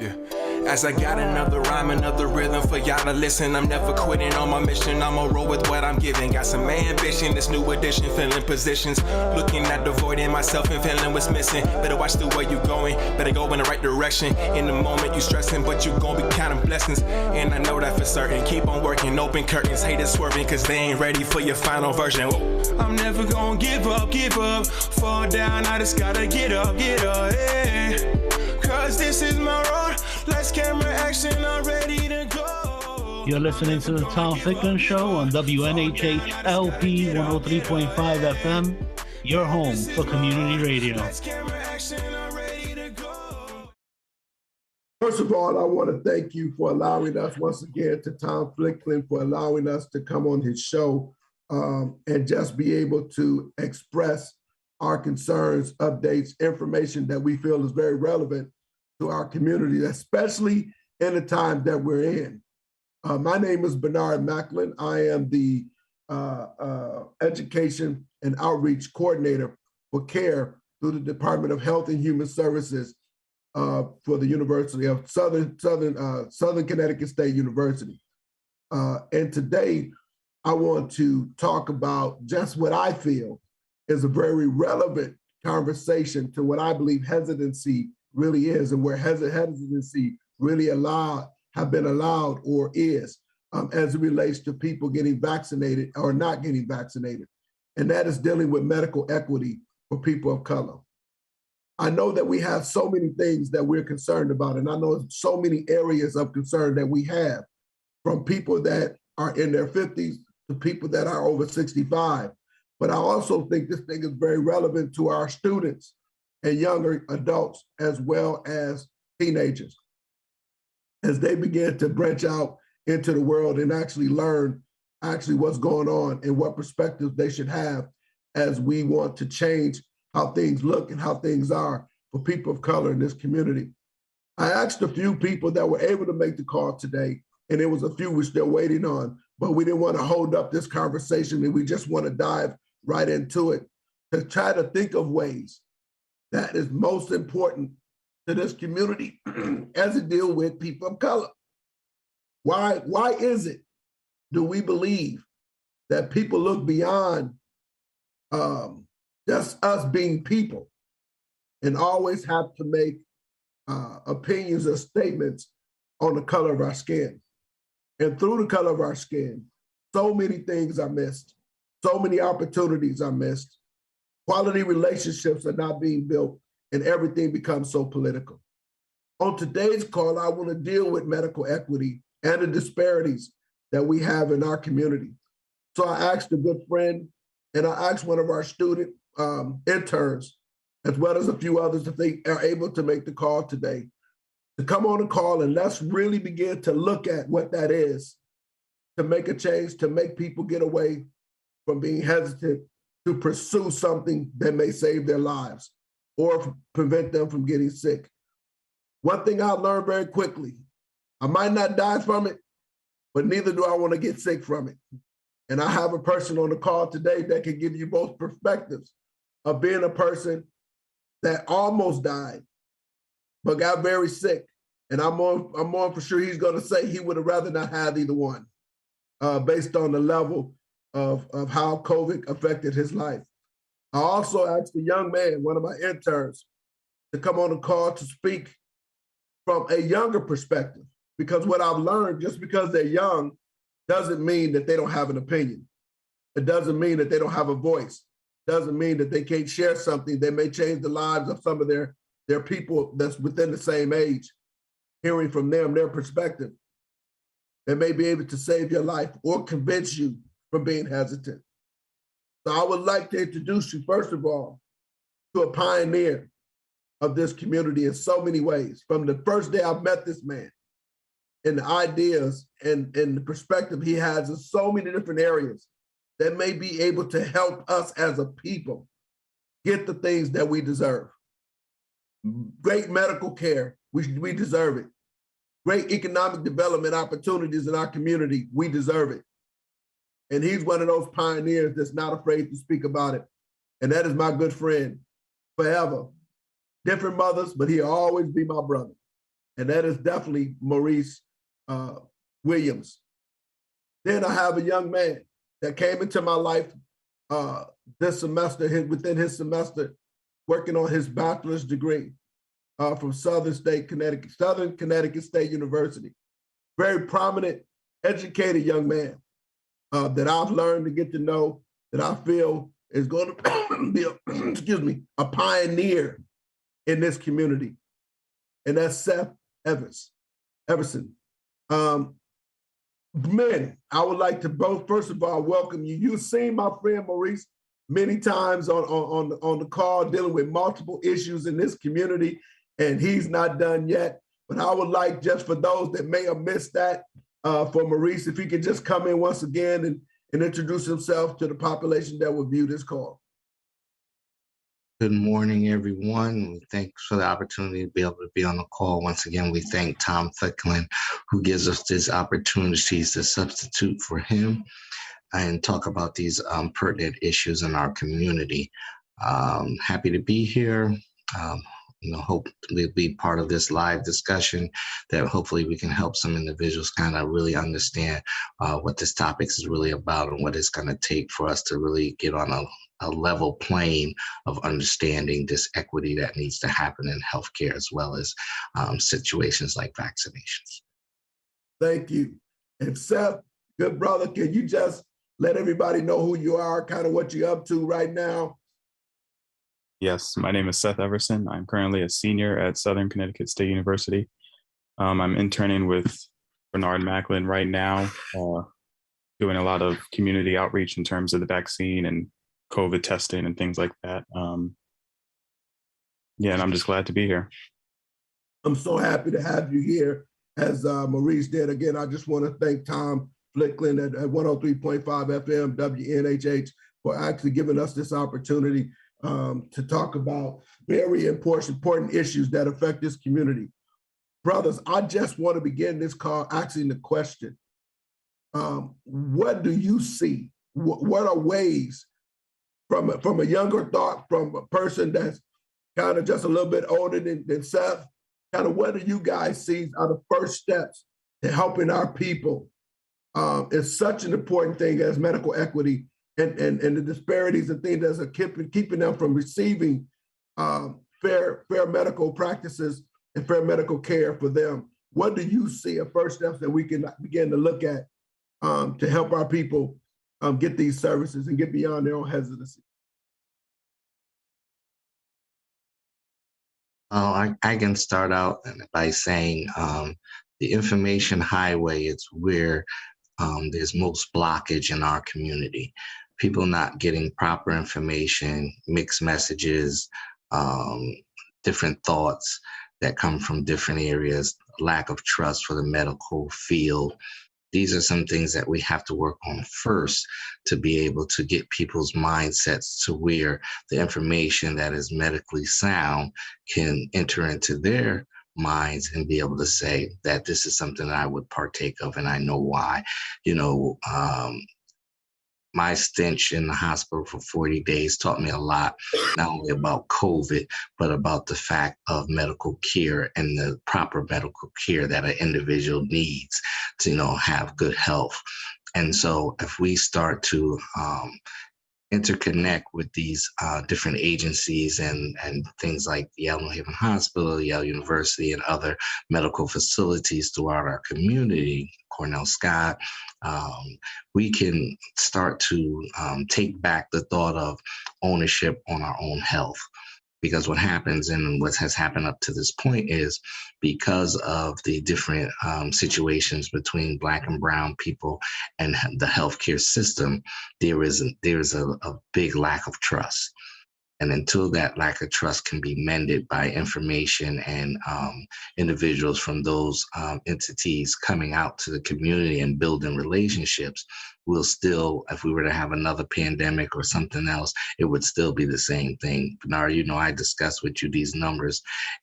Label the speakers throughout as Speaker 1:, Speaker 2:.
Speaker 1: Yeah. As I got another rhyme, another rhythm for y'all to listen. I'm never quitting on my mission. I'ma roll with what I'm giving. Got some ambition, this new edition, filling positions. Looking at the void in myself and feeling what's missing. Better watch the way you going, better go in the right direction. In the moment you stressing, but you gon' be counting blessings. And I know that for certain. Keep on working, open curtains, haters swerving, cause they ain't ready for your final version. Whoa. I'm never gonna give up. Fall down, I just gotta get up, yeah. Cause this is my road. Lights, camera, action, I'm ready to go.
Speaker 2: You're listening to the Tom Ficklin Show on WNHH LP 103.5 FM, your home for community radio.
Speaker 3: First of all, I want to thank you for allowing us once again to Tom Ficklin for allowing us to come on his show and just be able to express our concerns, updates, information that we feel is very relevant to our community, especially in the time that we're in. My name is Bernard Macklin. I am the Education and Outreach Coordinator for CARE through the Department of Health and Human Services for the University of Southern Connecticut State University. And today, I want to talk about just what I feel is a very relevant conversation to what I believe hesitancy really is, and where hesitancy really have been allowed or is as it relates to people getting vaccinated or not getting vaccinated. And that is dealing with medical equity for people of color. I know that we have so many things that we're concerned about, and I know so many areas of concern that we have, from people that are in their 50s to people that are over 65. But I also think this thing is very relevant to our students and younger adults, as well as teenagers, as they begin to branch out into the world and actually learn what's going on and what perspectives they should have as we want to change how things look and how things are for people of color in this community. I asked a few people that were able to make the call today, and there was a few we're still waiting on, but we didn't want to hold up this conversation, and we just want to dive right into it to try to think of ways that is most important to this community as it deals with people of color. Why is it, do we believe, that people look beyond just us being people and always have to make opinions or statements on the color of our skin? And through the color of our skin, so many things are missed. So many opportunities are missed. Quality relationships are not being built, and everything becomes so political. On today's call, I want to deal with medical equity and the disparities that we have in our community. So I asked a good friend, and I asked one of our student interns, as well as a few others, if they are able to make the call today, to come on the call, and let's really begin to look at what that is, to make a change, to make people get away from being hesitant to pursue something that may save their lives or prevent them from getting sick. One thing I learned very quickly, I might not die from it, but neither do I want to get sick from it. And I have a person on the call today that can give you both perspectives of being a person that almost died, but got very sick. And I'm more for sure he's going to say he would have rather not had either one, based on the level of how COVID affected his life. I also asked a young man, one of my interns, to come on the call to speak from a younger perspective, because what I've learned, just because they're young doesn't mean that they don't have an opinion. It doesn't mean that they don't have a voice. It doesn't mean that they can't share something that may change the lives of some of their people that's within the same age. Hearing from them, their perspective, that may be able to save your life or convince you from being hesitant. So I would like to introduce you, first of all, to a pioneer of this community in so many ways. From the first day I've met this man, and the ideas and the perspective he has in so many different areas that may be able to help us as a people get the things that we deserve. Great medical care, we deserve it. Great economic development opportunities in our community, we deserve it. And he's one of those pioneers that's not afraid to speak about it. And that is my good friend forever. Different mothers, but he'll always be my brother. and that is definitely Maurice Williams. Then I have a young man that came into my life this semester, within his semester, working on his bachelor's degree from Southern Connecticut State University. Very prominent, educated young man that I've learned to get to know, that I feel is going to be a pioneer in this community. And that's Seth Everson. Men, I would like to both, first of all, welcome you. You've seen my friend Maurice many times on the call dealing with multiple issues in this community, and he's not done yet. But I would like, just for those that may have missed that, for Maurice, if he could just come in once again and introduce himself to the population that will view this call.
Speaker 4: Good morning, everyone. Thanks for the opportunity to be able to be on the call. Once again, we thank Tom Ficklin, who gives us these opportunities to substitute for him and talk about these pertinent issues in our community. Happy to be here. Hope we'll be part of this live discussion that hopefully we can help some individuals kind of really understand what this topic is really about and what it's going to take for us to really get on a level plane of understanding this equity that needs to happen in healthcare, as well as situations like vaccinations.
Speaker 3: Thank you. And Seth, good brother, can you just let everybody know who you are, kind of what you're up to right now?
Speaker 5: Yes, my name is Seth Everson. I'm currently a senior at Southern Connecticut State University. I'm interning with Bernard Macklin right now, doing a lot of community outreach in terms of the vaccine and COVID testing and things like that. And I'm just glad to be here.
Speaker 3: I'm so happy to have you here, as Maurice did. Again, I just want to thank Tom Ficklin at 103.5 FM WNHH for actually giving us this opportunity to talk about very important issues that affect this community. Brothers, I just want to begin this call asking the question, what do you see? What are ways from a younger thought, from a person that's kind of just a little bit older than Seth, kind of what do you guys see are the first steps to helping our people? It's such an important thing as medical equity and the disparities and things that are keeping them from receiving fair medical practices and fair medical care for them. What do you see as first steps that we can begin to look at to help our people get these services and get beyond their own hesitancy?
Speaker 4: I can start out by saying the information highway is where there's most blockage in our community. People not getting proper information, mixed messages, different thoughts that come from different areas, lack of trust for the medical field. These are some things that we have to work on first to be able to get people's mindsets to where the information that is medically sound can enter into their minds and be able to say that this is something that I would partake of and I know why. My stint in the hospital for 40 days taught me a lot, not only about COVID, but about the fact of medical care and the proper medical care that an individual needs to, have good health. And so if we start to interconnect with these different agencies and things like the Yale New Haven Hospital, Yale University, and other medical facilities throughout our community, Cornell Scott, we can start to take back the thought of ownership on our own health. Because what happens and what has happened up to this point is because of the different situations between Black and Brown people and the healthcare system, there is a big lack of trust. And until that lack of trust can be mended by information and individuals from those entities coming out to the community and building relationships, we'll still, if we were to have another pandemic or something else, it would still be the same thing. Bernard, I discussed with you these numbers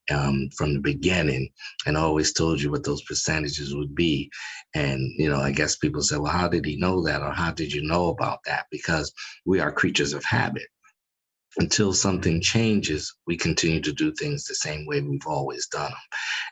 Speaker 4: from the beginning and I always told you what those percentages would be. And, I guess people say, well, how did he know that? Or how did you know about that? Because we are creatures of habit. Until something changes, we continue to do things the same way we've always done them.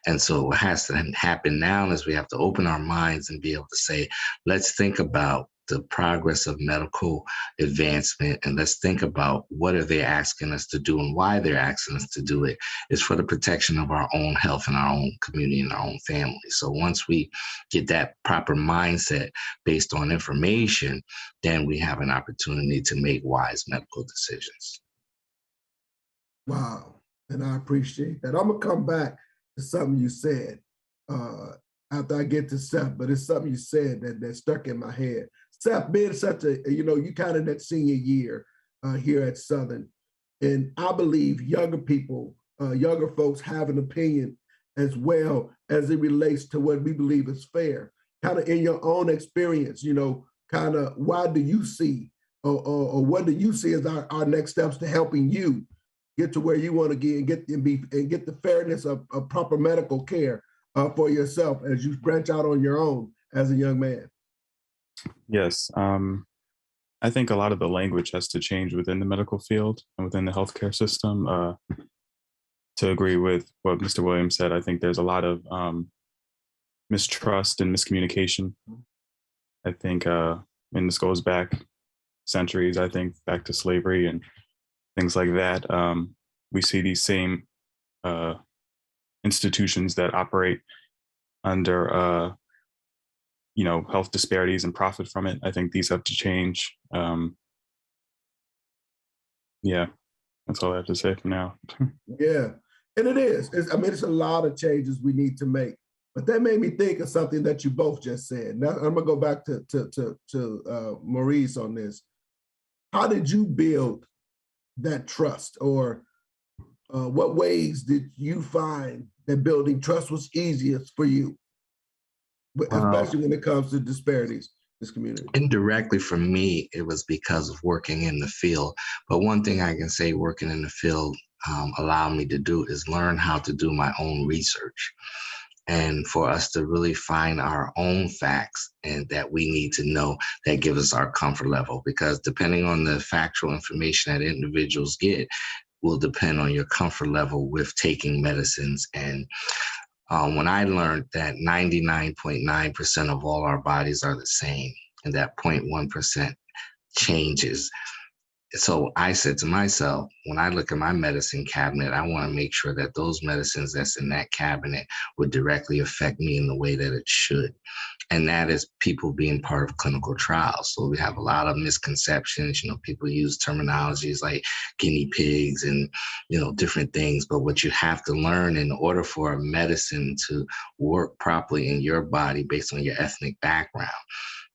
Speaker 4: And so what has to happen now is we have to open our minds and be able to say, let's think about the progress of medical advancement, and let's think about what are they asking us to do and why they're asking us to do it is for the protection of our own health and our own community and our own family. So once we get that proper mindset based on information, then we have an opportunity to make wise medical decisions.
Speaker 3: Wow. And I appreciate that. I'm going to come back to something you said after I get to Seth, but it's something you said that stuck in my head. Seth, being such a, you kind of that senior year here at Southern, and I believe younger people, younger folks have an opinion as well as it relates to what we believe is fair. Kind of in your own experience, kind of why do you see or what do you see as our next steps to helping you get to where you want to get and get the fairness of proper medical care for yourself as you branch out on your own as a young man?
Speaker 5: Yes. I think a lot of the language has to change within the medical field and within the healthcare system. To agree with what Mr. Williams said, I think there's a lot of mistrust and miscommunication. I think, and this goes back centuries, I think, back to slavery and things like that. We see these same institutions that operate under, health disparities and profit from it. I think these have to change. Yeah, that's all I have to say for now.
Speaker 3: Yeah, and it is. It's a lot of changes we need to make. But that made me think of something that you both just said. Now I'm gonna go back to Maurice on this. How did you build that trust, or what ways did you find that building trust was easiest for you, especially when it comes to disparities in this community?
Speaker 4: Indirectly for me, it was because of working in the field. But one thing I can say working in the field allowed me to do is learn how to do my own research. And for us to really find our own facts and that we need to know that gives us our comfort level, because depending on the factual information that individuals get will depend on your comfort level with taking medicines. And when I learned that 99.9% of all our bodies are the same and that 0.1% changes. So I said to myself, when I look at my medicine cabinet, I want to make sure that those medicines that's in that cabinet would directly affect me in the way that it should. And that is people being part of clinical trials. So we have a lot of misconceptions. People use terminologies like guinea pigs and, different things. But what you have to learn in order for a medicine to work properly in your body based on your ethnic background,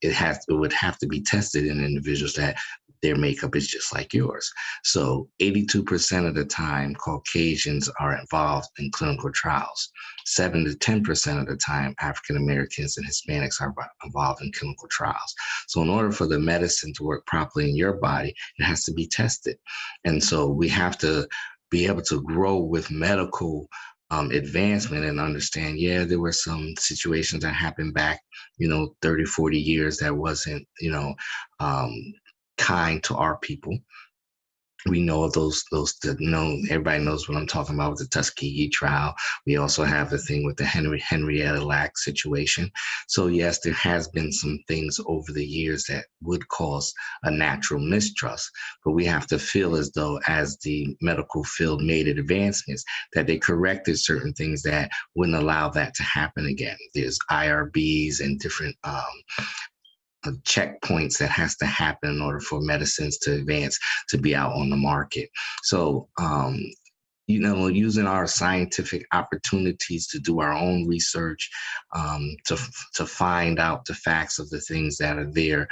Speaker 4: it would have to be tested in individuals that their makeup is just like yours. So 82% of the time, Caucasians are involved in clinical trials. 7 to 10% of the time, African Americans and Hispanics are involved in clinical trials. So in order for the medicine to work properly in your body, it has to be tested. And so we have to be able to grow with medical advancement and understand, there were some situations that happened back, 30, 40 years that wasn't, kind to our people. We know of those that everybody knows what I'm talking about with the Tuskegee trial. We also have the thing with the Henrietta Lack situation. So yes, there has been some things over the years that would cause a natural mistrust, but we have to feel as though as the medical field made advancements that they corrected certain things that wouldn't allow that to happen again. There's IRBs and different checkpoints that has to happen in order for medicines to advance to be out on the market. So, using our scientific opportunities to do our own research, to find out the facts of the things that are there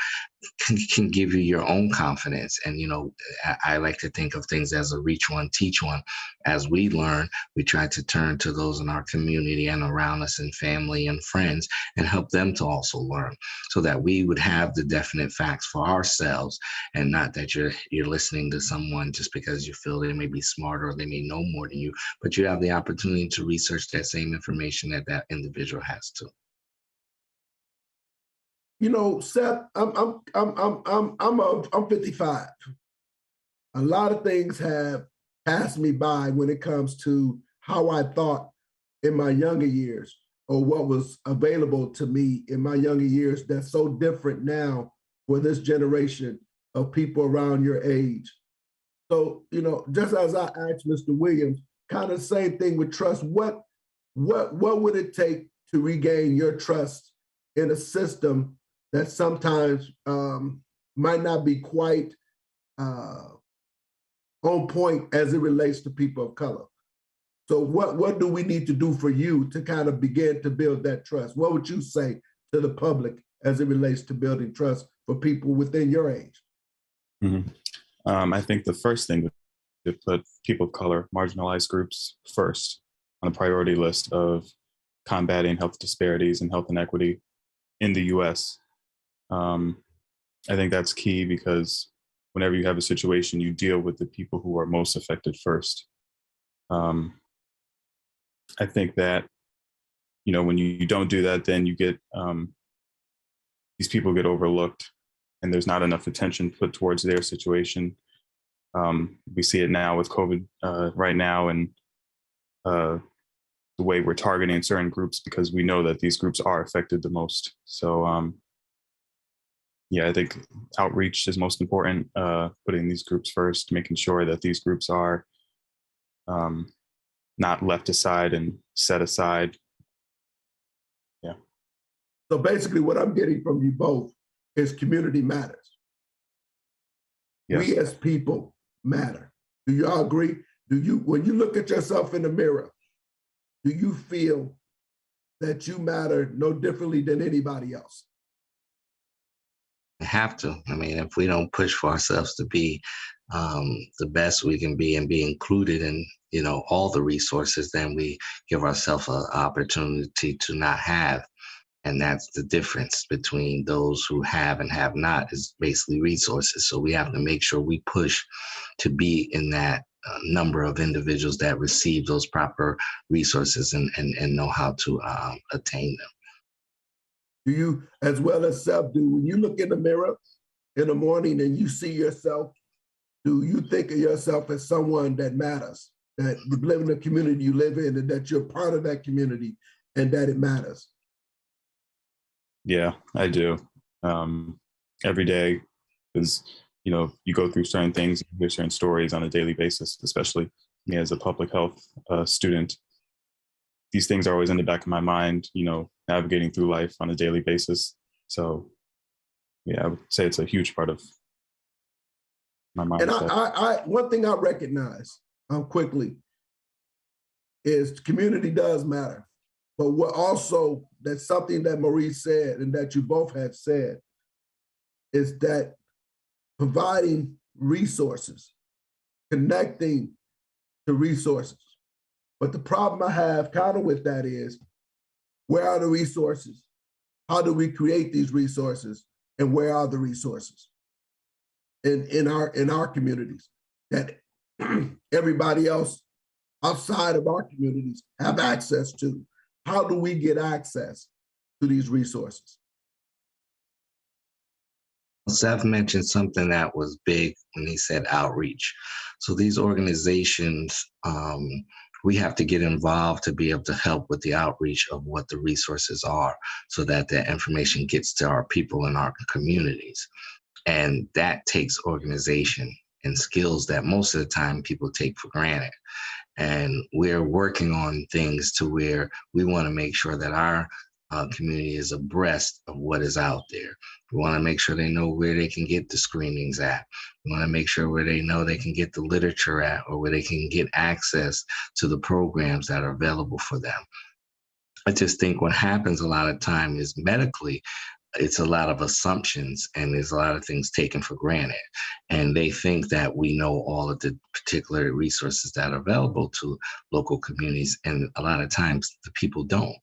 Speaker 4: can give you your own confidence. And, I like to think of things as a reach one, teach one. As we learn, we try to turn to those in our community and around us and family and friends and help them to also learn so that we would have the definite facts for ourselves, and not that you're listening to someone just because you feel they may be smarter or they may know more than you, but you have the opportunity to research that same information that individual has too.
Speaker 3: Seth, I'm 55. a lot of things have passed me by when it comes to how I thought in my younger years, or what was available to me in my younger years that's so different now for this generation of people around your age. So, just as I asked Mr. Williams, kind of same thing with trust. What would it take to regain your trust in a system that sometimes might not be quite on point as it relates to people of color? So what do we need to do for you to kind of begin to build that trust? What would you say to the public as it relates to building trust for people within your age?
Speaker 5: Mm-hmm. I think the first thing to put people of color, marginalized groups first on the priority list of combating health disparities and health inequity in the US. I think that's key because whenever you have a situation, you deal with the people who are most affected first. I think that, when you don't do that, then you get, these people get overlooked and there's not enough attention put towards their situation. We see it now with COVID right now, and the way we're targeting certain groups because we know that these groups are affected the most. So I think outreach is most important, putting these groups first, making sure that these groups are not left aside and set aside. Yeah.
Speaker 3: So basically what I'm getting from you both is community matters. Yes. We as people matter. Do you all agree? When you look at yourself in the mirror, do you feel that you matter no differently than anybody else?
Speaker 4: We have to. I mean, if we don't push for ourselves to be the best we can be and be included in, all the resources, then we give ourselves an opportunity to not have. And that's the difference between those who have and have not, is basically resources. So we have to make sure we push to be in that number of individuals that receive those proper resources and know how to attain them.
Speaker 3: Do you, as well as Seth, when you look in the mirror in the morning and you see yourself, do you think of yourself as someone that matters, that you live in the community you live in, and that you're part of that community and that it matters?
Speaker 5: Yeah, I do. Every day, because, you go through certain things, you hear certain stories on a daily basis, especially me as a public health student. These things are always in the back of my mind, navigating through life on a daily basis. So, yeah, I would say it's a huge part of my mindset.
Speaker 3: And I one thing I recognize quickly is community does matter. But what also, that's something that Maurice said and that you both have said, is that providing resources, connecting to resources. But the problem I have kind of with that is, where are the resources? How do we create these resources? And where are the resources in our communities that everybody else outside of our communities have access to? How do we get access to these resources?
Speaker 4: Seth mentioned something that was big when he said outreach. So these organizations, we have to get involved to be able to help with the outreach of what the resources are, so that the information gets to our people in our communities. And that takes organization and skills that most of the time people take for granted. And we're working on things to where we want to make sure that our community is abreast of what is out there. We want to make sure they know where they can get the screenings at. We want to make sure where they know they can get the literature at, or where they can get access to the programs that are available for them. I just think what happens a lot of time is medically, it's a lot of assumptions and there's a lot of things taken for granted. And they think that we know all of the particular resources that are available to local communities. And a lot of times the people don't,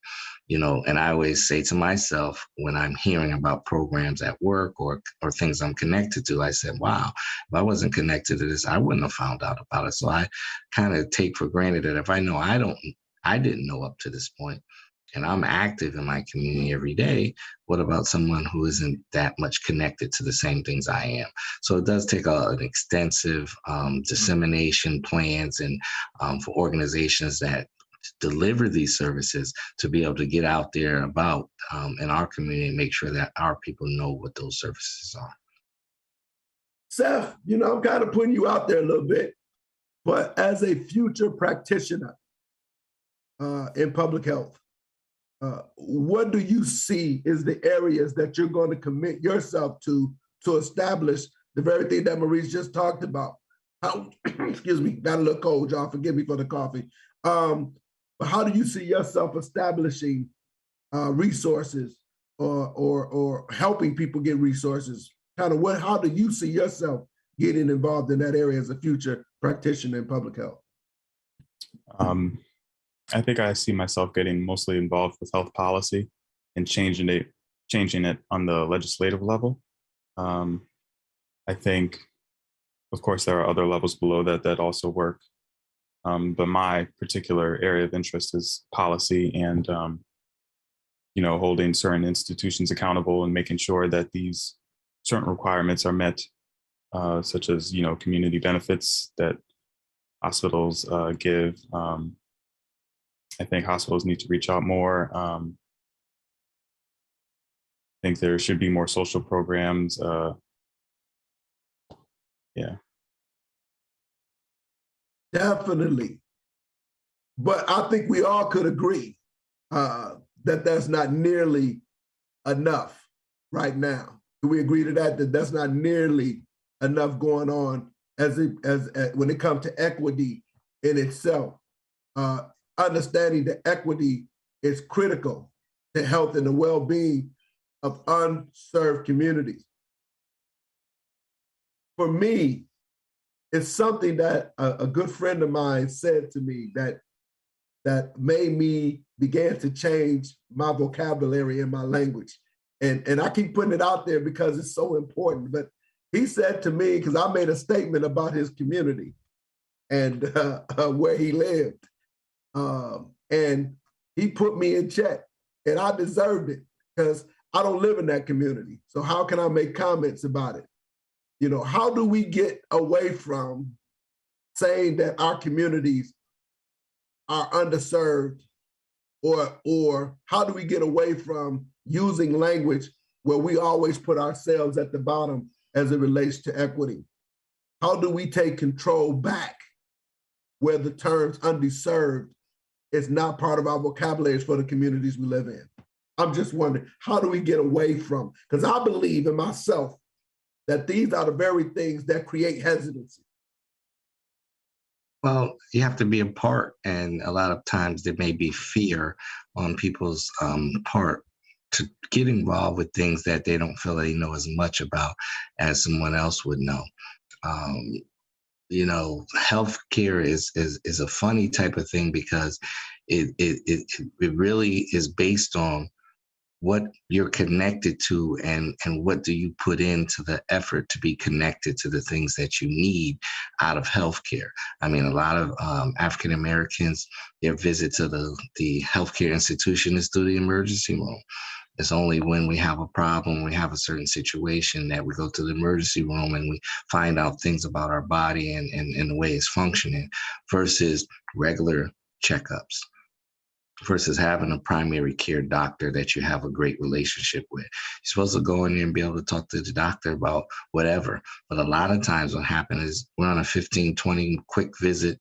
Speaker 4: and I always say to myself, when I'm hearing about programs at work or things I'm connected to, I said, wow, if I wasn't connected to this, I wouldn't have found out about it. So I kind of take for granted that if I know I didn't know up to this point, and I'm active in my community every day, what about someone who isn't that much connected to the same things I am? So it does take an extensive dissemination plans and for organizations that deliver these services to be able to get out there about in our community and make sure that our people know what those services are.
Speaker 3: Seth, I'm kind of putting you out there a little bit, but as a future practitioner in public health, what do you see is the areas that you're going to commit yourself to establish the very thing that Maurice just talked about? How, excuse me, got a little cold, y'all. Forgive me for the coffee. But how do you see yourself establishing resources or helping people get resources? How do you see yourself getting involved in that area as a future practitioner in public health?
Speaker 5: I think I see myself getting mostly involved with health policy and changing it on the legislative level. I think, of course, there are other levels below that also work. But my particular area of interest is policy and, holding certain institutions accountable and making sure that these certain requirements are met, such as, community benefits that hospitals give. I think hospitals need to reach out more. I think there should be more social programs. Yeah.
Speaker 3: Definitely. But I think we all could agree that that's not nearly enough right now. Do we agree to that that's not nearly enough going on as when it comes to equity in itself? Understanding that equity is critical to health and the well-being of unserved communities. For me, it's something that a good friend of mine said to me that made me begin to change my vocabulary and my language. And I keep putting it out there because it's so important. But he said to me, because I made a statement about his community and where he lived. And he put me in check, and I deserved it because I don't live in that community. So how can I make comments about it? How do we get away from saying that our communities are underserved, or how do we get away from using language where we always put ourselves at the bottom as it relates to equity? How do we take control back where the terms undeserved is not part of our vocabularies for the communities we live in? I'm just wondering, how do we get away from, because I believe in myself that these are the very things that create hesitancy.
Speaker 4: Well, you have to be a part, and a lot of times there may be fear on people's part to get involved with things that they don't feel they know as much about as someone else would know. Healthcare is a funny type of thing because it really is based on what you're connected to and what do you put into the effort to be connected to the things that you need out of healthcare. I mean, a lot of African Americans, their visit to the healthcare institution is through the emergency room. It's only when we have a problem, we have a certain situation that we go to the emergency room and we find out things about our body and the way it's functioning versus regular checkups, versus having a primary care doctor that you have a great relationship with. You're supposed to go in there and be able to talk to the doctor about whatever. But a lot of times what happens is we're on a 15, 20 quick visit.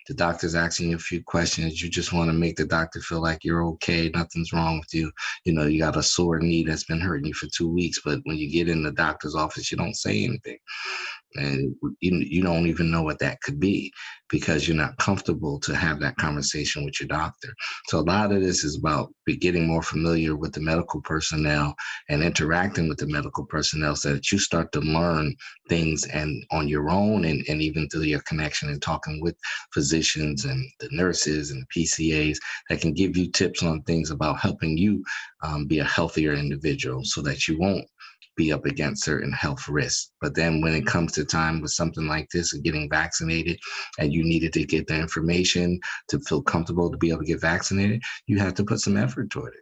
Speaker 4: The doctor's asking you a few questions. You just want to make the doctor feel like you're okay. Nothing's wrong with you. You got a sore knee that's been hurting you for 2 weeks. But when you get in the doctor's office, you don't say anything. And you don't even know what that could be because you're not comfortable to have that conversation with your doctor. So a lot of this is about getting more familiar with the medical personnel and interacting with the medical personnel so that you start to learn things and on your own and even through your connection and talking with physicians and the nurses and the PCAs that can give you tips on things about helping you be a healthier individual so that you won't be up against certain health risks. But then when it comes to time with something like this and getting vaccinated, and you needed to get the information to feel comfortable to be able to get vaccinated, you have to put some effort toward it.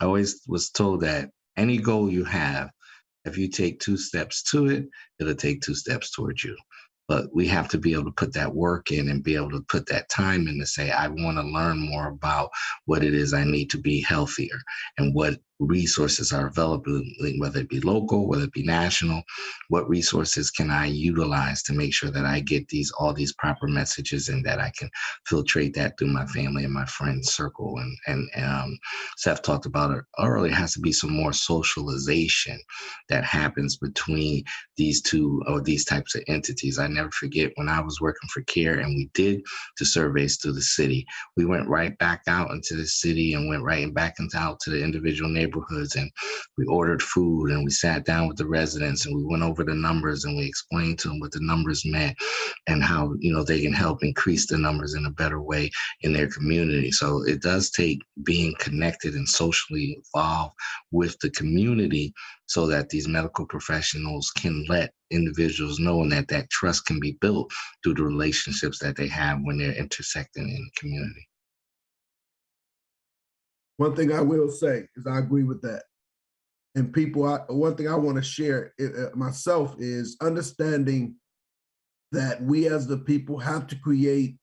Speaker 4: I always was told that any goal you have, if you take 2 steps to it, it'll take 2 steps towards you. But we have to be able to put that work in and be able to put that time in to say, I want to learn more about what it is I need to be healthier and what resources are available, whether it be local, whether it be national. What resources can I utilize to make sure that I get all these proper messages and that I can filtrate that through my family and my friends circle. And Seth talked about it earlier. It has to be some more socialization that happens between these two or these types of entities. I never forget when I was working for CARE and we did the surveys through the city. We went right back out into the city and went right back out to the individual neighborhoods, and we ordered food and we sat down with the residents and we went over the numbers and we explained to them what the numbers meant and how they can help increase the numbers in a better way in their community. So it does take being connected and socially involved with the community so that these medical professionals can let individuals know and that trust can be built through the relationships that they have when they're intersecting in the community.
Speaker 3: One thing I will say is I agree with that. And one thing I want to share myself is understanding that we as the people have to create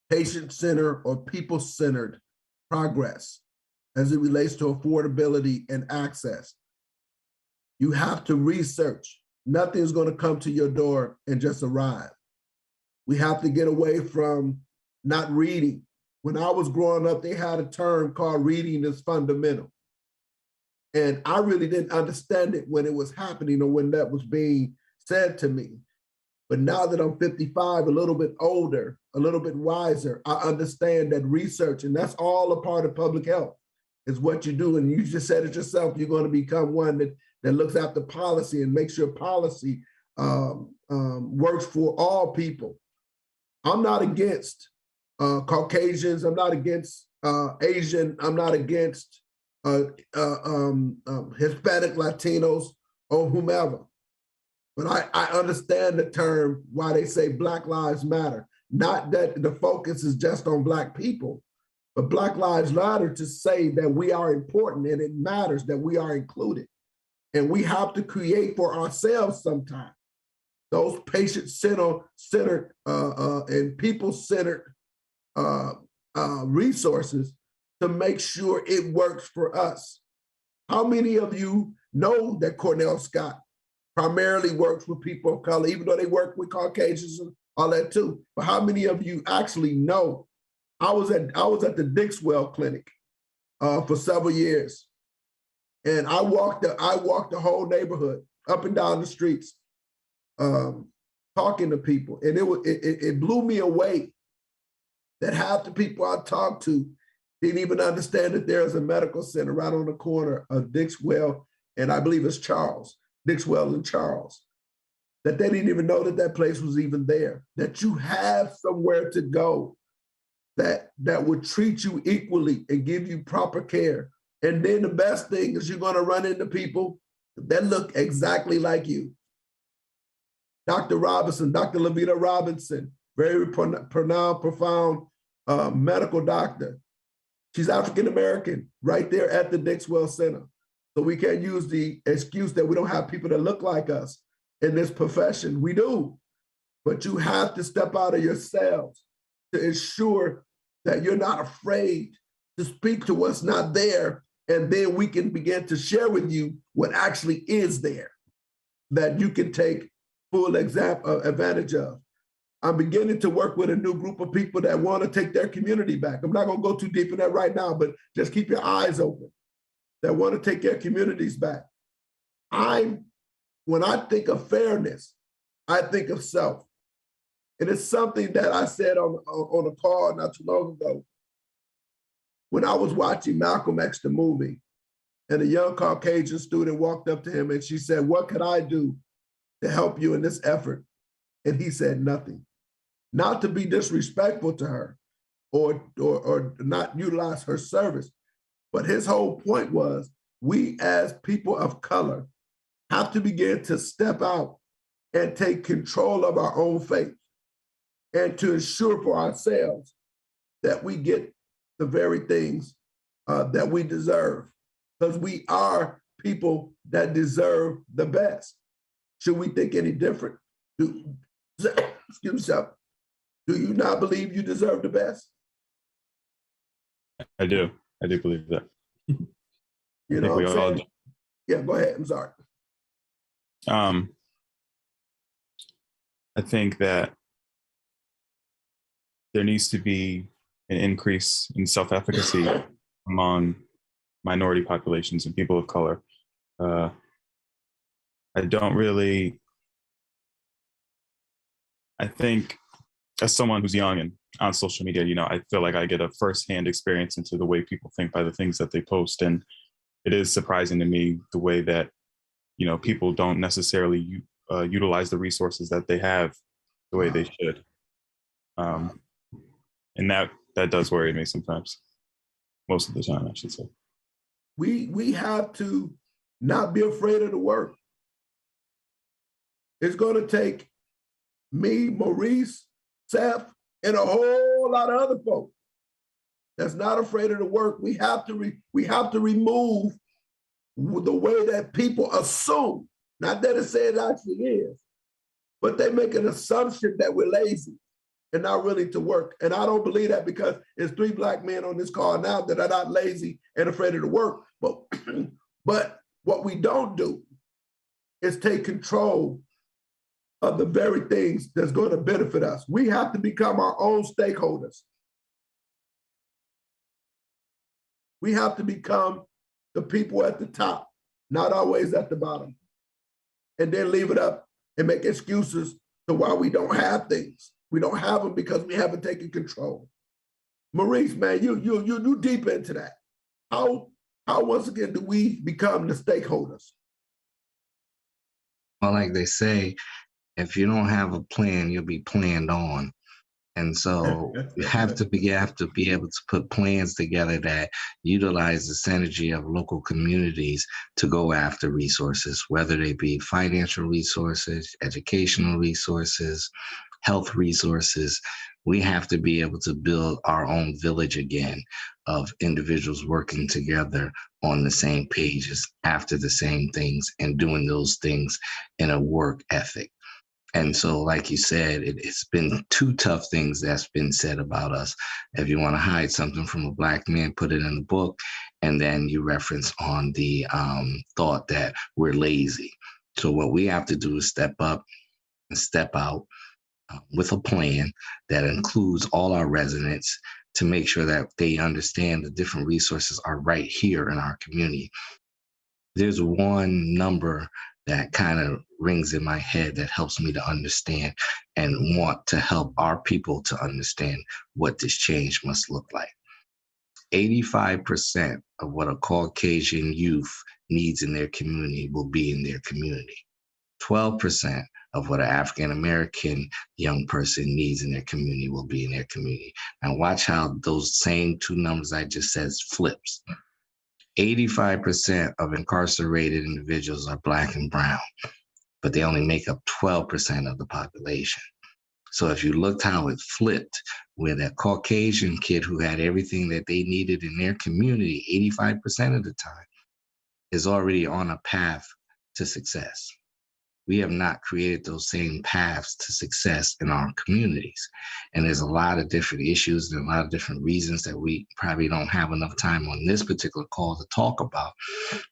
Speaker 3: patient-centered or people-centered progress as it relates to affordability and access. You have to research. Nothing's going to come to your door and just arrive. We have to get away from not reading. When I was growing up, they had a term called reading is fundamental. And I really didn't understand it when it was happening or when that was being said to me. But now that I'm 55, a little bit older, a little bit wiser, I understand that research, and that's all a part of public health, is what you do. And you just said it yourself, you're going to become one that looks after policy and makes sure policy works for all people. I'm not against Caucasians. I'm not against Asian. I'm not against Hispanic, Latinos, or whomever. But I understand the term why they say Black Lives Matter. Not that the focus is just on Black people, but Black Lives Matter to say that we are important and it matters that we are included. And we have to create for ourselves sometimes those patient-centered and people-centered resources to make sure it works for us. How many of you know that Cornell Scott primarily works with people of color, even though they work with Caucasians and all that too? But how many of you actually know? I was at the Dixwell Clinic for several years, and I walked the whole neighborhood up and down the streets, talking to people, and it blew me away that half the people I talked to didn't even understand that there is a medical center right on the corner of Dixwell and I believe it's Dixwell and Charles, that they didn't even know that place was even there, that you have somewhere to go that would treat you equally and give you proper care. And then the best thing is you're going to run into people that look exactly like you. Dr. Robinson, Dr. Levita Robinson, very profound medical doctor. She's African-American right there at the Dixwell Center. So we can't use the excuse that we don't have people that look like us in this profession. We do, but you have to step out of yourselves to ensure that you're not afraid to speak to what's not there, and then we can begin to share with you what actually is there that you can take full advantage of. I'm beginning to work with a new group of people that want to take their community back. I'm not going to go too deep in that right now, but just keep your eyes open, that want to take their communities back. When I think of fairness, I think of self. And it's something that I said on a call not too long ago. When I was watching Malcolm X, the movie, and a young Caucasian student walked up to him and she said, "What could I do to help you in this effort?" And he said, "Nothing." Not to be disrespectful to her or not utilize her service, but his whole point was, we as people of color have to begin to step out and take control of our own faith and to ensure for ourselves that we get the very things that we deserve, because we are people that deserve the best. Should we think any different? Excuse me, Shep. Do you not believe you deserve the best?
Speaker 5: I do believe that.
Speaker 3: You know what I'm saying?
Speaker 5: do.
Speaker 3: Yeah, go ahead. I'm sorry.
Speaker 5: I think that there needs to be an increase in self-efficacy among minority populations and people of color. I think as someone who's young and on social media, I feel like I get a firsthand experience into the way people think by the things that they post. And it is surprising to me the way that, people don't necessarily utilize the resources that they have the way they should. And that does worry me sometimes. Most of the time, I should say.
Speaker 3: We have to not be afraid of the work. It's going to take me, Maurice, Seth, and a whole lot of other folks that's not afraid of the work. We have to remove the way that people assume, not that it says it actually is, but they make an assumption that we're lazy and not willing to work. And I don't believe that, because there's 3 Black men on this call now that are not lazy and afraid of the work. But what we don't do is take control of the very things that's going to benefit us. We have to become our own stakeholders. We have to become the people at the top, not always at the bottom, and then leave it up and make excuses to why we don't have things. We don't have them because we haven't taken control. Maurice, man, you deep into that. How once again do we become the stakeholders?
Speaker 4: Well, like they say, if you don't have a plan, you'll be planned on. And so you have to be able to put plans together that utilize the synergy of local communities to go after resources, whether they be financial resources, educational resources, health resources. We have to be able to build our own village again of individuals working together on the same pages, after the same things, and doing those things in a work ethic. And so, like you said, it's been 2 tough things that's been said about us. If you want to hide something from a Black man, put it in the book. And then you reference on the thought that we're lazy. So what we have to do is step up and step out with a plan that includes all our residents to make sure that they understand the different resources are right here in our community. There's one number that kind of rings in my head that helps me to understand and want to help our people to understand what this change must look like. 85% of what a Caucasian youth needs in their community will be in their community. 12% of what an African-American young person needs in their community will be in their community. And watch how those same 2 numbers I just said flips. 85% of incarcerated individuals are Black and brown, but they only make up 12% of the population. So if you looked how it flipped, where that Caucasian kid who had everything that they needed in their community, 85% of the time, is already on a path to success. We have not created those same paths to success in our communities. And there's a lot of different issues and a lot of different reasons that we probably don't have enough time on this particular call to talk about.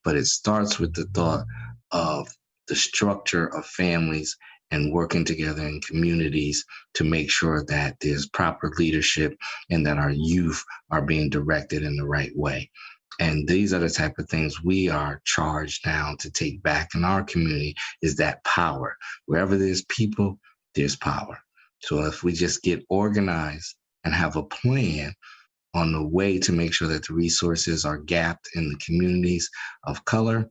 Speaker 4: But it starts with the thought of the structure of families and working together in communities to make sure that there's proper leadership and that our youth are being directed in the right way. And these are the type of things we are charged now to take back in our community, is that power. Wherever there's people, there's power. So if we just get organized and have a plan on the way to make sure that the resources are gapped in the communities of color,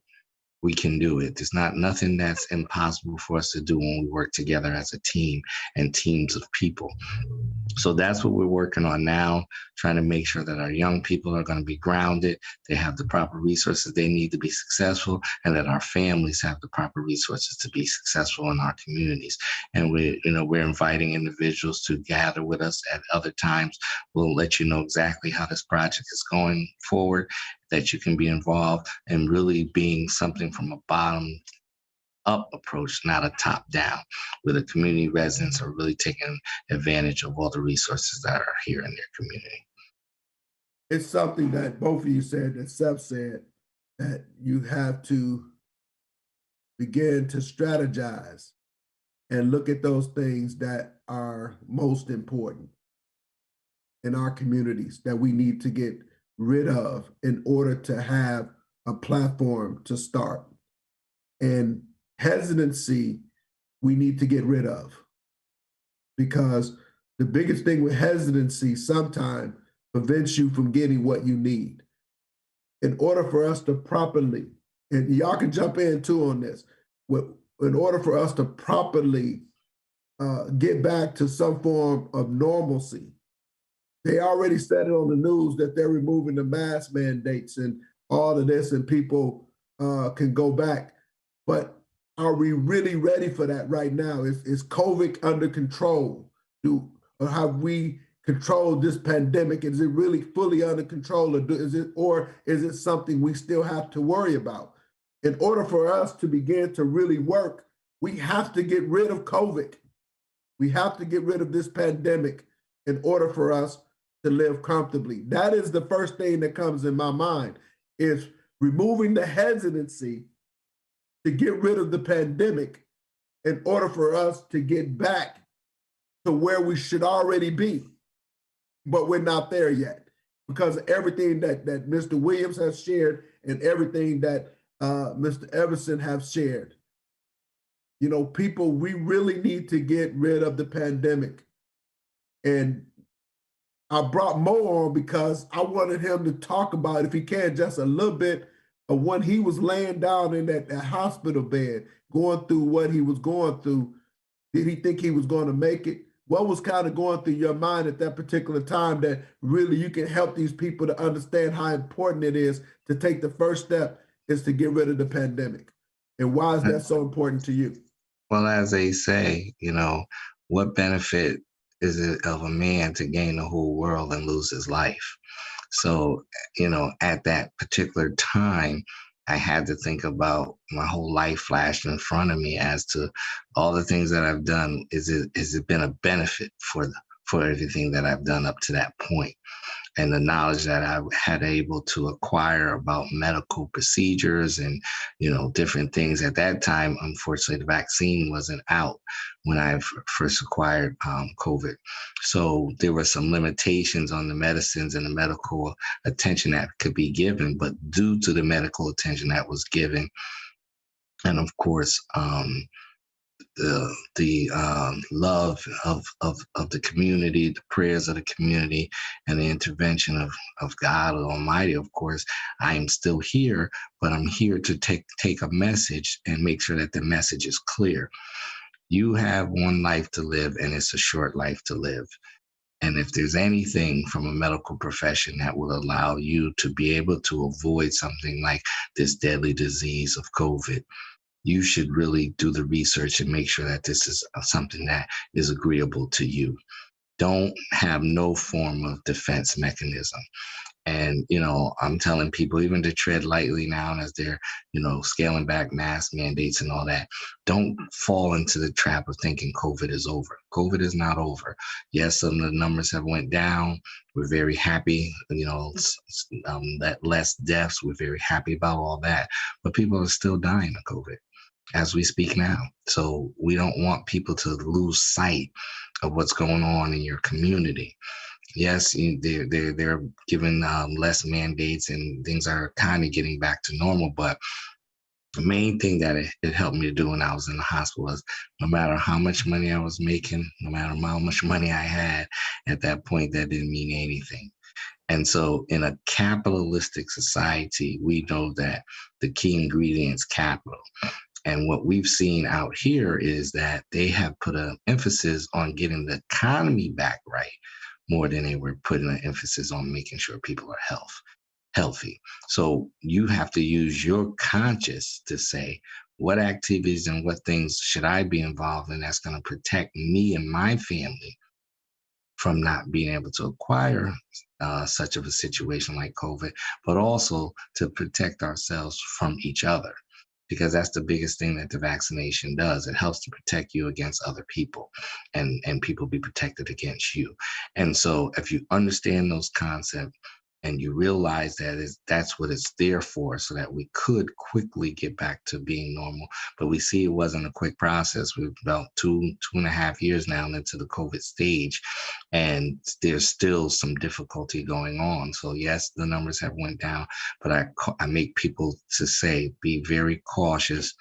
Speaker 4: we can do it. There's nothing that's impossible for us to do when we work together as a team and teams of people. So that's what we're working on now, trying to make sure that our young people are going to be grounded, they have the proper resources they need to be successful, and that our families have the proper resources to be successful in our communities. And we're inviting individuals to gather with us at other times. We'll let you know exactly how this project is going forward, that you can be involved and really being something from a bottom up approach, not a top down, where the community residents are really taking advantage of all the resources that are here in their community.
Speaker 3: It's something that both of you said, that Seth said, that you have to begin to strategize and look at those things that are most important in our communities that we need to get rid of in order to have a platform to start. And hesitancy, we need to get rid of, because the biggest thing with hesitancy sometimes prevents you from getting what you need. In order for us to properly, and y'all can jump in too on this, in order for us to properly get back to some form of normalcy, they already said it on the news that they're removing the mask mandates and all of this, and people can go back. But are we really ready for that right now? Is COVID under control? Or have we controlled this pandemic? Is it really fully under control, or is it something we still have to worry about? In order for us to begin to really work, we have to get rid of COVID. We have to get rid of this pandemic in order for us to live comfortably. That is the first thing that comes in my mind, is removing the hesitancy to get rid of the pandemic in order for us to get back to where we should already be. But we're not there yet, because of everything that Mr. Williams has shared and everything that Mr. Everson has shared. You know, people, we really need to get rid of the pandemic. And I brought Mo on because I wanted him to talk about, if he can, just a little bit of when he was laying down in that hospital bed, going through what he was going through. Did he think he was going to make it? What was kind of going through your mind at that particular time that really you can help these people to understand how important it is to take the first step is to get rid of the pandemic? And why is that so important to you?
Speaker 4: Well, as they say, what benefit is it of a man to gain the whole world and lose his life? So, at that particular time, I had to think about my whole life flashed in front of me as to all the things that I've done. Has it been a benefit for everything that I've done up to that point? And the knowledge that I had able to acquire about medical procedures and, different things. At that time, unfortunately, the vaccine wasn't out when I first acquired COVID. So there were some limitations on the medicines and the medical attention that could be given. But due to the medical attention that was given, and of course, the love of the community, the prayers of the community, and the intervention of God Almighty, of course, I am still here, but I'm here to take a message and make sure that the message is clear. You have one life to live, and it's a short life to live. And if there's anything from a medical profession that will allow you to be able to avoid something like this deadly disease of COVID, you should really do the research and make sure that this is something that is agreeable to you. Don't have no form of defense mechanism. And, I'm telling people even to tread lightly now as they're, scaling back mask mandates and all that. Don't fall into the trap of thinking COVID is over. COVID is not over. Yes, some of the numbers have went down. We're very happy, that less deaths. We're very happy about all that. But people are still dying of COVID as we speak now. So we don't want people to lose sight of what's going on in your community. Yes, they're giving less mandates and things are kind of getting back to normal. But the main thing that it helped me to do when I was in the hospital was no matter how much money I was making, no matter how much money I had at that point, that didn't mean anything. And so in a capitalistic society, we know that the key ingredient is capital. And what we've seen out here is that they have put an emphasis on getting the economy back right more than they were putting an emphasis on making sure people are healthy. So you have to use your conscience to say, what activities and what things should I be involved in that's going to protect me and my family from not being able to acquire such of a situation like COVID, but also to protect ourselves from each other. Because that's the biggest thing that the vaccination does. It helps to protect you against other people, and people be protected against you. And so if you understand those concepts and you realize that that's what it's there for, so that we could quickly get back to being normal. But we see it wasn't a quick process. We're about 2.5 years now into the COVID stage, and there's still some difficulty going on. So yes, the numbers have went down, but I make people to say, be very cautious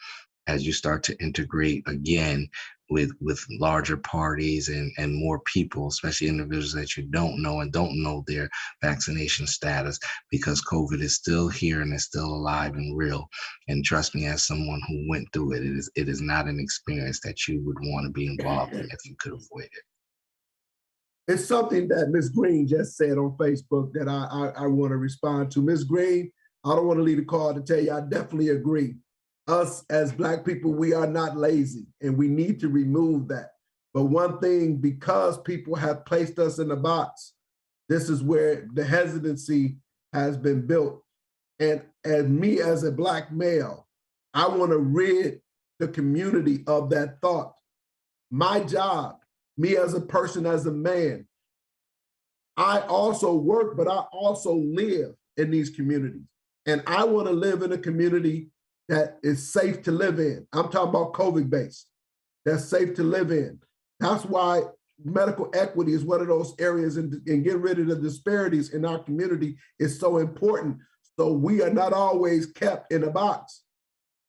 Speaker 4: as you start to integrate again with larger parties and more people, especially individuals that you don't know and don't know their vaccination status, because COVID is still here and it's still alive and real. And trust me, as someone who went through it, it is not an experience that you would want to be involved in if you could avoid it.
Speaker 3: It's something that Ms. Green just said on Facebook that I want to respond to. Ms. Green, I don't want to leave the call to tell you, I definitely agree. Us as Black people, we are not lazy, and we need to remove that. But one thing, because people have placed us in a box, this is where the hesitancy has been built. And as me as a Black male, I want to rid the community of that thought. My job, me as a person, as a man, I also work, but I also live in these communities. And I want to live in a community that is safe to live in. I'm talking about COVID-based, that's safe to live in. That's why medical equity is one of those areas, and getting rid of the disparities in our community is so important. So we are not always kept in a box.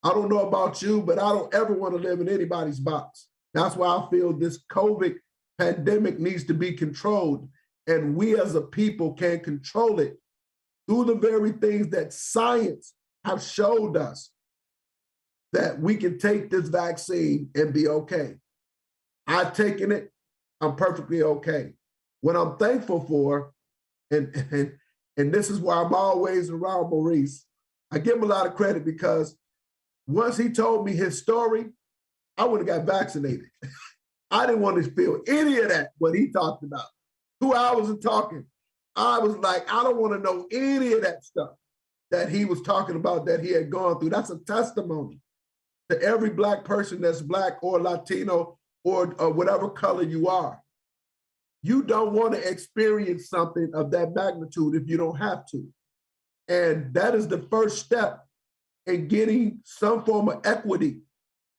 Speaker 3: I don't know about you, but I don't ever want to live in anybody's box. That's why I feel this COVID pandemic needs to be controlled, and we as a people can control it through the very things that science have showed us, that we can take this vaccine and be okay. I've taken it, I'm perfectly okay. What I'm thankful for, and this is why I'm always around Maurice, I give him a lot of credit, because once he told me his story, I would have got vaccinated. I didn't want to feel any of that, what he talked about. 2 hours of talking, I was like, I don't want to know any of that stuff that he was talking about that he had gone through. That's a testimony to every Black person that's Black or Latino or whatever color you are. You don't want to experience something of that magnitude if you don't have to. And that is the first step in getting some form of equity,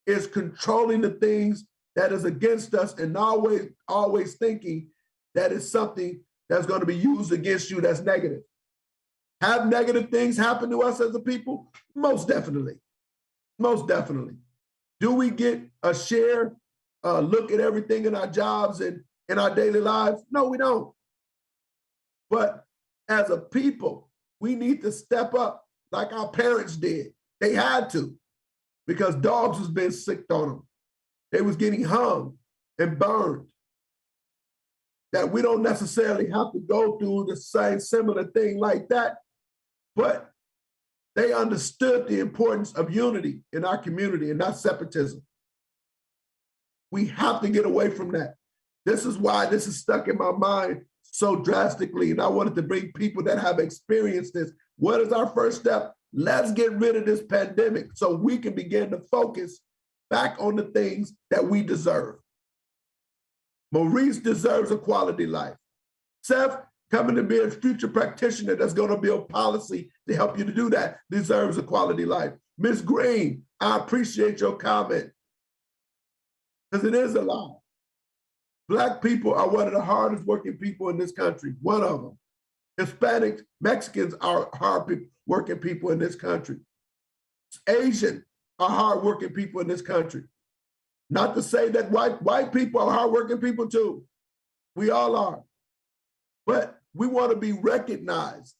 Speaker 3: is controlling the things that is against us, and always thinking that is something that's going to be used against you that's negative. Have negative things happen to us as a people? Most definitely. Most definitely. Do we get a share, look at everything in our jobs and in our daily lives? No, we don't. But as a people, we need to step up like our parents did. They had to, because dogs was being sicked on them. They was getting hung and burned. That we don't necessarily have to go through the same similar thing like that, but they understood the importance of unity in our community and not separatism. We have to get away from that. This is why this is stuck in my mind so drastically, and I wanted to bring people that have experienced this. What is our first step? Let's get rid of this pandemic so we can begin to focus back on the things that we deserve. Maurice deserves a quality life. Seth, coming to be a future practitioner that's going to build policy to help you to do that, deserves a quality life. Ms. Green, I appreciate your comment, because it is a lie. Black people are one of the hardest working people in this country, one of them. Hispanics, Mexicans are hard working people in this country. Asian are hard working people in this country. Not to say that white people are hardworking people too. We all are. But We want to be recognized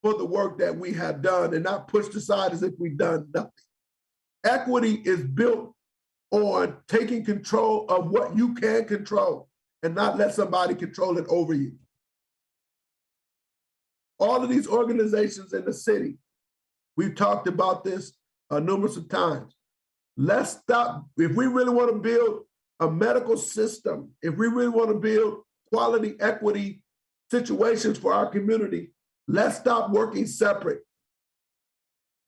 Speaker 3: for the work that we have done and not pushed aside as if we've done nothing. Equity is built on taking control of what you can control and not let somebody control it over you. All of these organizations in the city, we've talked about this numerous of times. Let's stop. If we really want to build a medical system, if we really want to build quality equity situations for our community, let's stop working separate.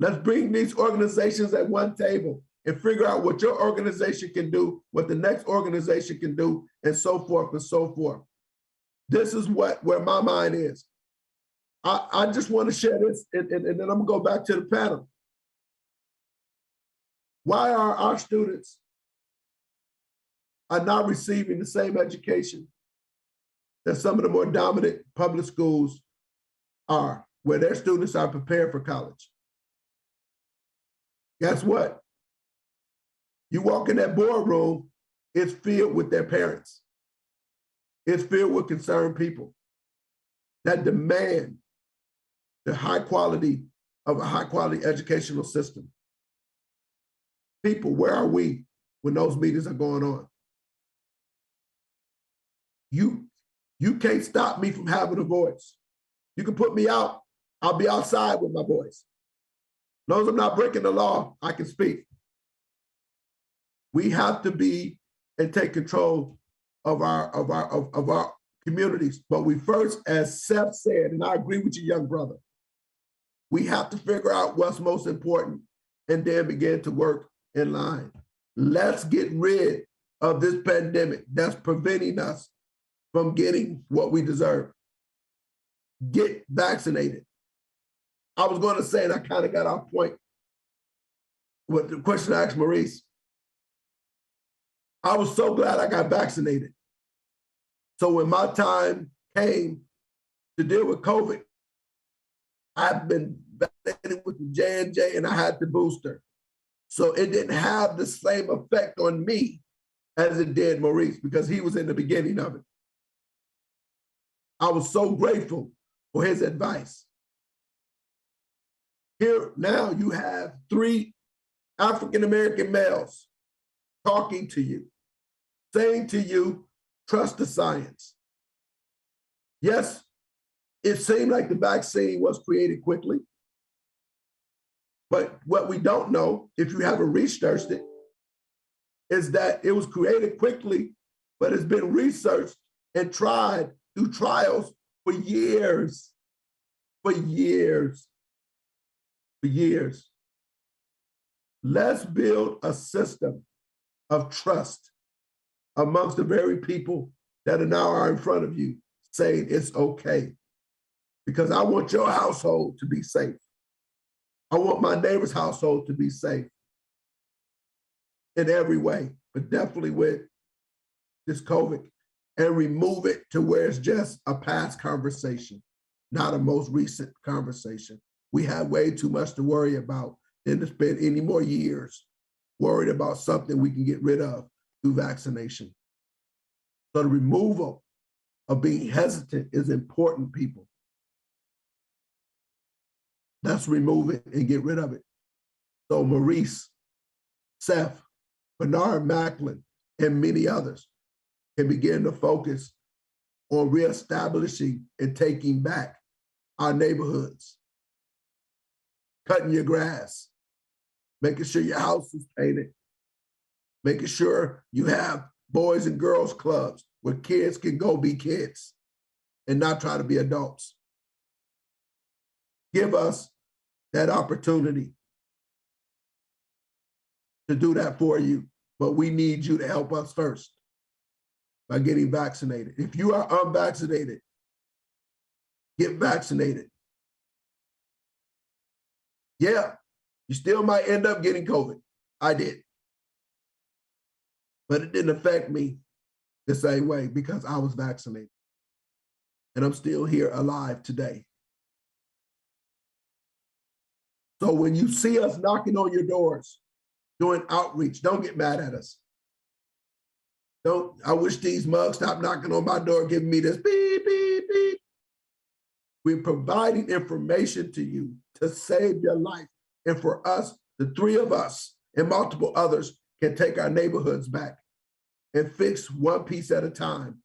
Speaker 3: Let's bring these organizations at one table and figure out what your organization can do, what the next organization can do, and so forth and so forth. This is where my mind is. I just want to share this, and then I'm gonna go back to the panel. Why are our students not receiving the same education that some of the more dominant public schools are, where their students are prepared for college? Guess what? You walk in that boardroom, it's filled with their parents. It's filled with concerned people that demand the high quality of a high quality educational system. People, where are we when those meetings are going on? You can't stop me from having a voice. You can put me out, I'll be outside with my voice. As long as I'm not breaking the law, I can speak. We have to be and take control of our communities. But we first, as Seth said, and I agree with you, young brother, we have to figure out what's most important and then begin to work in line. Let's get rid of this pandemic that's preventing us from getting what we deserve. Get vaccinated. I was going to say, and I kind of got off point with the question I asked Maurice. I was so glad I got vaccinated. So when my time came to deal with COVID, I've been vaccinated with the J&J and I had the booster. So it didn't have the same effect on me as it did Maurice, because he was in the beginning of it. I was so grateful for his advice. Here now you have 3 African-American males talking to you, saying to you, trust the science. Yes, it seemed like the vaccine was created quickly, but what we don't know, if you haven't researched it, is that it was created quickly, but it's been researched and tried through trials for years, for years. Let's build a system of trust amongst the very people that are now in front of you, saying it's okay. Because I want your household to be safe. I want my neighbor's household to be safe in every way, but definitely with this COVID, and remove it to where it's just a past conversation, not a most recent conversation. We have way too much to worry about than to spend any more years worried about something we can get rid of through vaccination. So the removal of being hesitant is important, people. Let's remove it and get rid of it. So Maurice, Seth, Bernard Macklin, and many others can begin to focus on reestablishing and taking back our neighborhoods, cutting your grass, making sure your house is painted, making sure you have boys and girls clubs where kids can go be kids and not try to be adults. Give us that opportunity to do that for you, but we need you to help us first by getting vaccinated. If you are unvaccinated, get vaccinated. Yeah, you still might end up getting COVID. I did. But it didn't affect me the same way because I was vaccinated. And I'm still here alive today. So when you see us knocking on your doors, doing outreach, don't get mad at us. I wish these mugs stopped knocking on my door, giving me this beep, beep, beep. We're providing information to you to save your life. And for us, the three of us and multiple others can take our neighborhoods back and fix one piece at a time,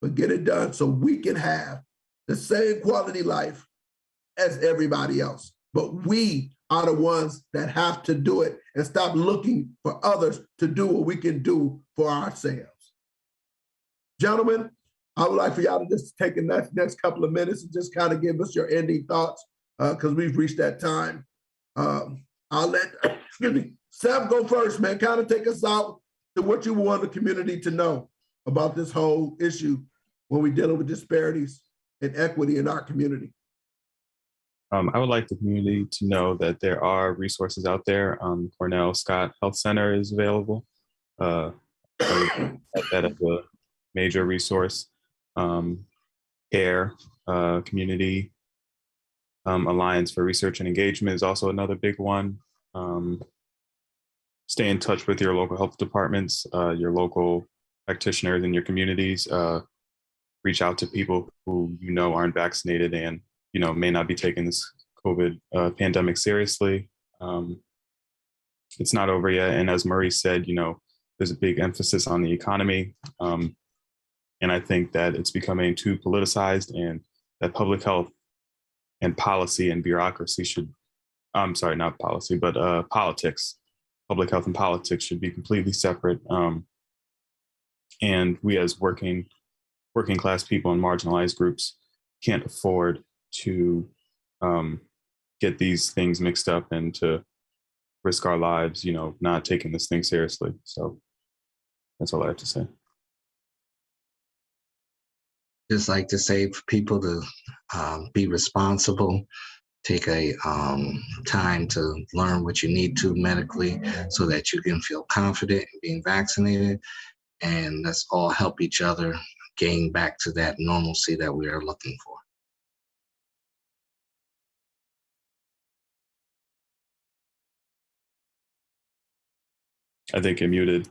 Speaker 3: but get it done so we can have the same quality life as everybody else. But we are the ones that have to do it and stop looking for others to do what we can do for ourselves. Gentlemen, I would like for y'all to just take the next couple of minutes and just kind of give us your ending thoughts because we've reached that time. I'll let, Seth go first, man. Kind of take us out to what you want the community to know about this whole issue when we're dealing with disparities and equity in our community.
Speaker 5: I would like the community to know that there are resources out there. Cornell Scott Health Center is available. That is a major resource. CARE, Community Alliance for Research and Engagement is also another big one. Stay in touch with your local health departments, your local practitioners in your communities. Reach out to people who you know aren't vaccinated and may not be taking this COVID pandemic seriously. It's not over yet. And as Murray said, there's a big emphasis on the economy. And I think that it's becoming too politicized and that public health and policy and bureaucracy not policy, but politics, public health and politics should be completely separate. And we as working class people and marginalized groups can't afford to get these things mixed up and to risk our lives, not taking this thing seriously. So that's all I have to say.
Speaker 4: Just like to say for people to be responsible, take a time to learn what you need to medically so that you can feel confident in being vaccinated. And let's all help each other gain back to that normalcy that we are looking for.
Speaker 5: I think you're muted.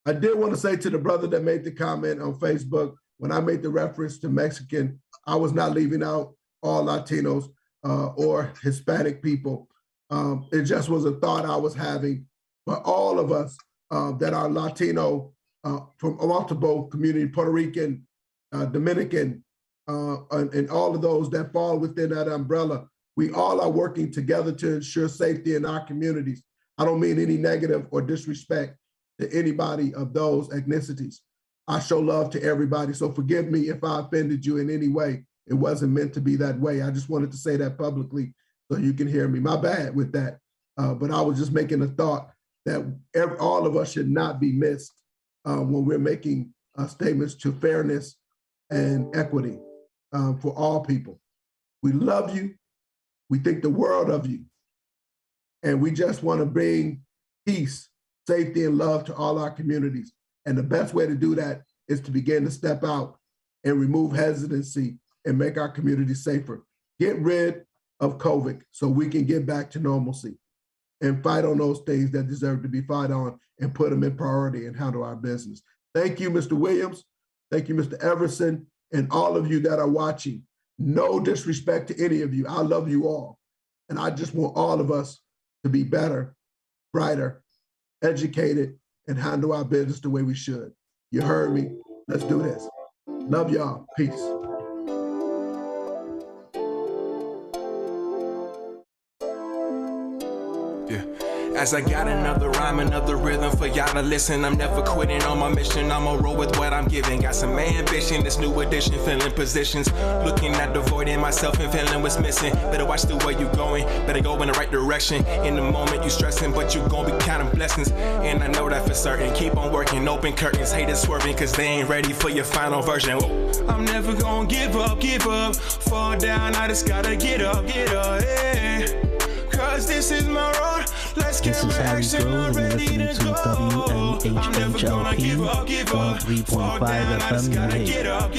Speaker 3: I did want to say to the brother that made the comment on Facebook, when I made the reference to Mexican, I was not leaving out all Latinos or Hispanic people. It just was a thought I was having. But all of us that are Latino from multiple communities, Puerto Rican, Dominican, and all of those that fall within that umbrella, we all are working together to ensure safety in our communities. I don't mean any negative or disrespect to anybody of those ethnicities. I show love to everybody. So forgive me if I offended you in any way. It wasn't meant to be that way. I just wanted to say that publicly so you can hear me. My bad with that. But I was just making a thought that all of us should not be missed when we're making statements to fairness and equity for all people. We love you. We think the world of you. And we just want to bring peace, safety, and love to all our communities. And the best way to do that is to begin to step out and remove hesitancy and make our community safer. Get rid of COVID so we can get back to normalcy and fight on those things that deserve to be fought on and put them in priority and handle our business. Thank you, Mr. Williams. Thank you, Mr. Everson, and all of you that are watching. No disrespect to any of you. I love you all. And I just want all of us to be better, brighter, educated, and handle our business the way we should. You heard me. Let's do this. Love y'all. Peace.
Speaker 1: As I got another rhyme, another rhythm for y'all to listen. I'm never quitting on my mission. I'ma roll with what I'm giving. Got some ambition, this new edition, filling positions. Looking at the void in myself and feeling what's missing. Better watch the way you going, better go in the right direction. In the moment you stressing, but you gon' be counting blessings. And I know that for certain. Keep on working, open curtains, haters swerving, cause they ain't ready for your final version. Whoa. I'm never gonna give up, fall down, I just gotta get up, yeah. Cause this is my road. Let's get
Speaker 2: This is Harry Grove, and you're listening to WNHHLP 103.5 FM.
Speaker 1: Get up,